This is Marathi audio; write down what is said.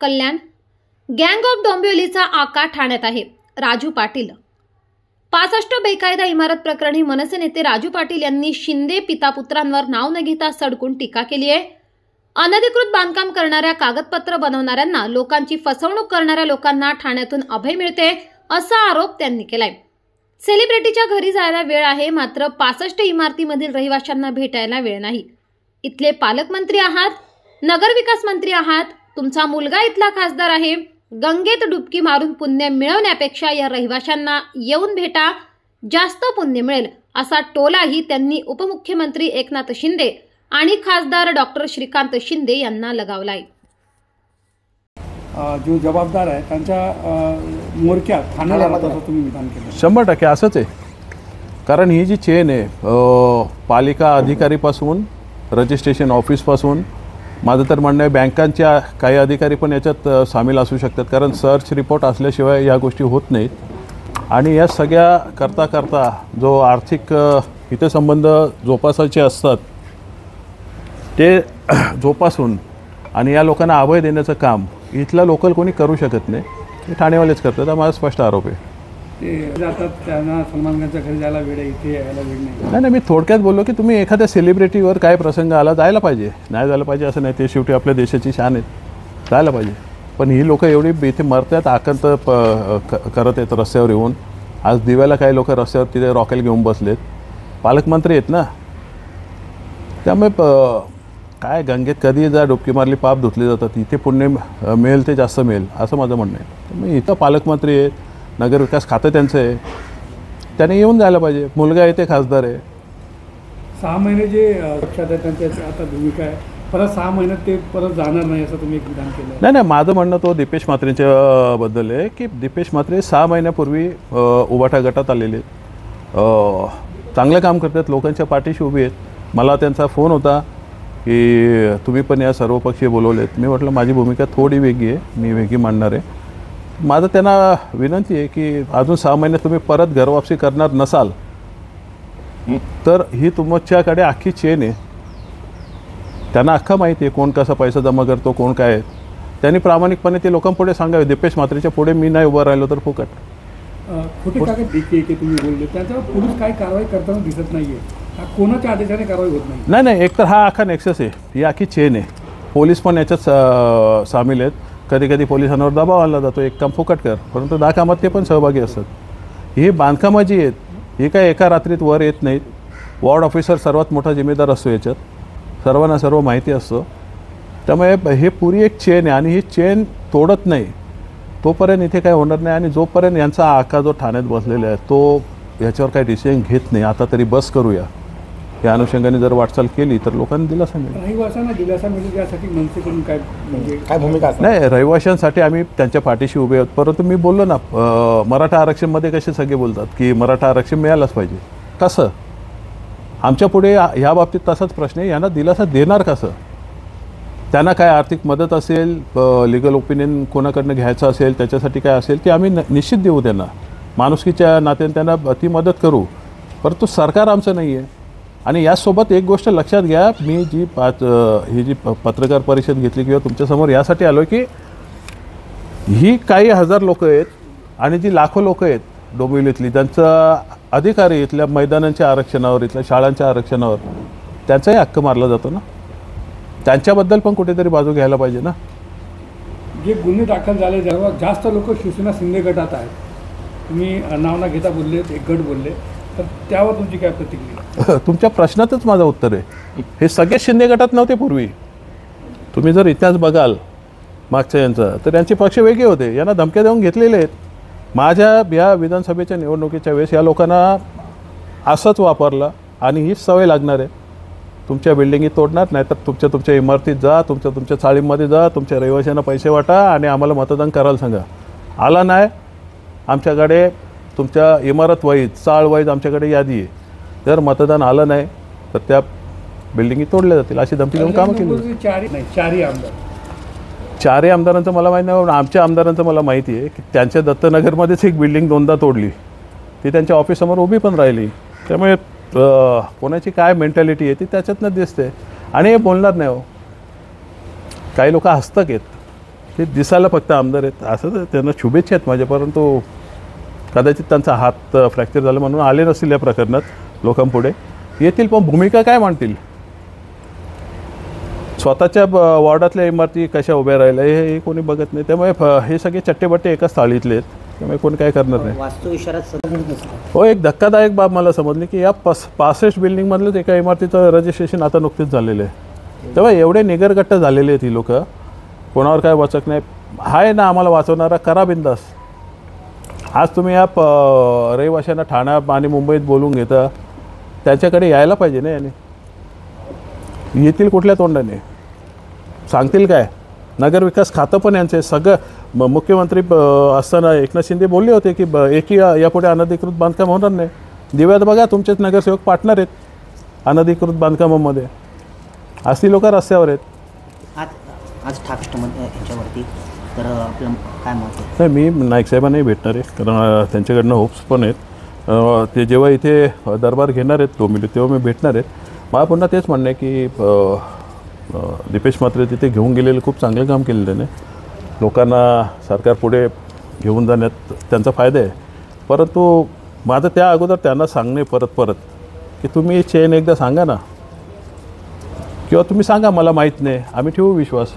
कल्याण. गँग ऑफ डोंबिवलीचा आका ठाण्यात आहे. राजू पाटील. 65 बेकायदा इमारत प्रकरणी मनसे नेते राजू पाटील यांनी शिंदे पिता पुत्रांवर नाव न घेता सडकून टीका केली आहे. अनधिकृत बांधकाम करणाऱ्या, कागदपत्र बनवणाऱ्यांना, लोकांची फसवणूक करणाऱ्या लोकांना ठाण्यातून अभय मिळते असा आरोप त्यांनी केलाय. सेलिब्रिटीच्या घरी जायला वेळ आहे, मात्र 65 इमारतीमधील रहिवाशांना भेटायला वेळ नाही. इथले पालकमंत्री आहात, नगरविकास मंत्री आहात, तुमचा मुलगा इथला खासदार आहे. गंगेत डुबकी मारून पुण्य मिळवण्यापेक्षा या रहिवाशांना येऊन भेटा, जास्त पुण्य मिळेल असा टोलाही त्यांनी उपमुख्यमंत्री एकनाथ शिंदे आणि खासदार डॉक्टर श्रीकांत शिंदे यांना लगावलाय. जो जबाबदार आहे त्यांच्या मोरक्यात ठाण्याला तुम्ही विधान केलं. 100% असंच आहे. कारण ही जी चेन आहे, पालिका अधिकारीपासून रजिस्ट्रेशन ऑफिसपासून, माझं तर म्हणणं आहे बँकांच्या काही अधिकारी पण याच्यात सामील असू शकतात. कारण सर्च रिपोर्ट असल्याशिवाय या गोष्टी होत नाहीत. आणि या सगळ्या करता जो आर्थिक हितसंबंध जोपासायचे असतात ते जोपासून आणि या लोकांना अभय देण्याचं काम इथला लोकल कोणी करू शकत नाही. ते ठाणेवालेच करतात. हा माझा स्पष्ट आरोप आहे. ते जातात, त्यांना सलमान खानच्या घरी जायला वेळ आहे, इथे यायला वेळ नाही. नाही, मी थोडक्यात बोललो की तुम्ही एखाद्या सेलिब्रिटीवर काय प्रसंग आला जायला पाहिजे, नाही जायला पाहिजे असं नाही. ते शेवटी आपल्या देशाची शान आहेत, जायला पाहिजे. पण ही लोकं एवढी इथे मरतात, आकंत करत आहेत रस्त्यावर येऊन. आज दिव्याला काही लोक रस्त्यावर तिथे रॉकेल घेऊन बसलेत. पालकमंत्री आहेत ना, त्यामुळे काय गंगेत कधी जा डुबकी मारली पाप धुतले जातात. इथे पुण्य मिळेल ते जास्त मिळेल असं माझं म्हणणं आहे. त्यामुळे इथं पालकमंत्री आहेत, नगरविकास खातं त्यांचं आहे, त्याने येऊन जायला पाहिजे. मुलगा आहे ते खासदार आहे. 6 महिने जे लक्षात आहे त्यांची आता भूमिका आहे, परत 6 महिन्यात ते परत जाणार नाही असं तुम्ही एक विधान केलं. नाही, माझं म्हणणं तो दीपेश म्हात्रेंच्या बद्दल आहे की दीपेश म्हात्रे 6 महिन्यापूर्वी उभाटा गटात आलेले आहेत, चांगलं काम करतात, लोकांच्या पाठीशी उभी आहेत. मला त्यांचा फोन होता की तुम्ही पण या सर्वपक्षीय बोलवलेत. मी म्हटलं माझी भूमिका थोडी वेगळी आहे, मी वेगळी मांडणार आहे. माझं त्यांना विनंती आहे की अजून 6 महिने तुम्ही परत घरवापसी करणार नसाल तर ही तुमच्याकडे अख्खी चेन आहे. त्यांना अख्खा माहिती आहे कोण कसा पैसा जमा करतो, कोण काय आहे. त्यांनी प्रामाणिकपणे ते लोकांपुढे सांगावे. दीपेश म्हात्रेच्या पुढे मी नाही उभं राहिलो तर फुकट. खोटे कागद देखील की तुम्ही बोलले त्याच्यावर पोलीस काय कारवाई करताना दिसत नाहीये. कोणाच्या आदेशाने कारवाई होत नाही. नाही, एकतर हा अख्खा नेक्सस आहे, ही अख्खी चेन आहे. पोलीस पण याच्यात सामील आहेत. कधी कधी पोलिसांवर दबाव आणला जातो, एक काम फुकट कर, परंतु 10 कामात ते पण सहभागी असतात. ही बांधकामं जी आहेत ही काय एका रात्रीत वर येत नाहीत. वॉर्ड ऑफिसर सर्वात मोठा जिम्मेदार असतो याच्यात, सर्वांना सर्व माहिती असतं. त्यामुळे हे पुरी एक चेन आहे आणि ही चेन तोडत नाही तोपर्यंत इथे काय होणार नाही. आणि जोपर्यंत यांचा आका जो ठाण्यात बसलेला आहे तो याच्यावर काही डिसिजन घेत नाही, आता तरी बस करूया या अनुषंगाने जर वाटचाल केली तर लोकांनी दिलासा मिळेल. रहिवाशांना दिलासा मिळेल यासाठी मनसेकडून काय भूमिका असते? नाही, रहिवाशांसाठी आम्ही त्यांच्या पाठीशी उभे आहोत. परंतु मी बोललो ना, मराठा आरक्षणमध्ये कसे सगळे बोलतात की मराठा आरक्षण मिळालंच पाहिजे. कसं? आमच्या पुढे ह्या बाबतीत तसाच प्रश्न आहे, यांना दिलासा देणार कसं? त्यांना काय आर्थिक मदत असेल, लिगल ओपिनियन कोणाकडनं घ्यायचं असेल, त्याच्यासाठी काय असेल ते आम्ही निश्चित देऊ. त्यांना माणुसकीच्या नात्याने त्यांना ती मदत करू. परंतु सरकार आमचं नाही आहे. आणि यासोबत एक गोष्ट लक्षात घ्या, मी ही जी पत्रकार परिषद घेतली किंवा तुमच्यासमोर यासाठी आलो की ही काही हजार लोक आहेत आणि जी लाखो लोक आहेत डोंबिवलीतली, त्यांचा अधिकारी इथल्या मैदानांच्या आरक्षणावर, इथल्या शाळांच्या आरक्षणावर त्यांचाही हक्क मारला जातो ना. त्यांच्याबद्दल पण कुठेतरी बाजू घ्यायला पाहिजे ना. जे गुन्हे दाखल झाले जेव्हा जास्त लोक शिवसेना शिंदे गटात आहेत, तुम्ही नाव ना घेता बोलले, एक गट बोलले, तर त्यावर तुमची काय प्रतिक्रिया? तुमच्या प्रश्नातच माझं उत्तर आहे. हे सगळे शिंदे गटात नव्हते पूर्वी. तुम्ही जर इतिहास बघाल मागच्या यांचा तर यांचे पक्ष वेगळे होते. यांना धमक्या देऊन घेतलेले आहेत. माझ्या या विधानसभेच्या निवडणुकीच्या वेळेस या लोकांना असंच वापरलं आणि ही सवय लागणार आहे. तुमच्या बिल्डिंगी तोडणार, नाहीतर तुमच्या इमारतीत जा, तुमच्या चाळीमध्ये जा, तुमच्या रहिवाशांना पैसे वाटा आणि आम्हाला मतदान करायला सांगा. आला नाही, आमच्याकडे तुमच्या इमारत वाईज, चाळ वाईज आमच्याकडे यादी आहे. जर मतदान आलं नाही तर त्या बिल्डिंगी तोडल्या जातील अशी धमकी देऊन कामं केली. चारही आमदारांचं मला माहीत नाही, आमच्या आमदारांचं मला माहिती आहे की त्यांच्या दत्तनगरमध्येच एक बिल्डिंग 2दा तोडली. ती त्यांच्या ऑफिससमोर उभी पण राहिली. त्यामुळे कोणाची काय मेंटॅलिटी आहे ती त्याच्यातनं दिसते. आणि हे बोलणार नाही हो, काही लोक हस्तक आहेत. ते दिसायला फक्त आमदार आहेत असं तर त्यांना शुभेच्छा आहेत माझ्या, परंतु कदाचित त्यांचा हात फ्रॅक्चर झाला म्हणून आले नसतील या प्रकरणात लोकांपुढे येतील, पण भूमिका काय मांडतील? स्वतःच्या वॉर्डातल्या इमारती कशा उभ्या राहिल्या हे कोणी बघत नाही. त्यामुळे हे सगळे चट्टेबट्टे एकाच थाळीतले आहेत, त्यामुळे कोणी काय करणार नाही. वास्तू इशारात हो, एक धक्कादायक बाब मला समजली की या 65 बिल्डिंगमधलंच एका इमारतीचं रजिस्ट्रेशन आता नुकतेच झालेलं आहे. तेव्हा एवढे निगरगट्ट झालेले आहेत ही लोक, कोणावर काय वाचक नाही. आहे ना आम्हाला वाचवणारा, करा बिंदास. आज तुम्ही या रहिवाशांना ठाण्यात आणि मुंबईत बोलून घेता, त्याच्याकडे यायला पाहिजे ना. याने येतील कुठल्या तोंडाने, सांगतील काय? नगरविकास खातं पण यांचं आहे सगळं. मुख्यमंत्री असताना एकनाथ शिंदे बोलले होते की एकही यापुढे अनधिकृत बांधकाम होणार नाही. दिव्यात बघा तुमचेच नगरसेवक पार्टनर आहेत अनधिकृत बांधकामामध्ये. आज ती लोक रस्त्यावर आहेत. आज ठाकरेमध्ये ह्याच्यावरती तर आपलं काय मत आहे? नाही, मी नाईक साहेबांनाही भेटणार आहे, कारण त्यांच्याकडनं होप्स पण आहेत. ते जेव्हा इथे दरबार घेणार आहेत डोंबिवलीत तेव्हा मी भेटणार आहेत. मला पुन्हा तेच म्हणणं आहे की दीपेश म्हात्रे तिथे घेऊन गेलेलं खूप चांगलं काम केलं त्याने. लोकांना सरकार पुढे घेऊन जाण्यात त्यांचा फायदा आहे. परंतु माझं त्या अगोदर त्यांना सांगणे परत की तुम्ही चेन एकदा सांगा ना, किंवा तुम्ही सांगा मला माहीत नाही, आम्ही ठेवू विश्वास.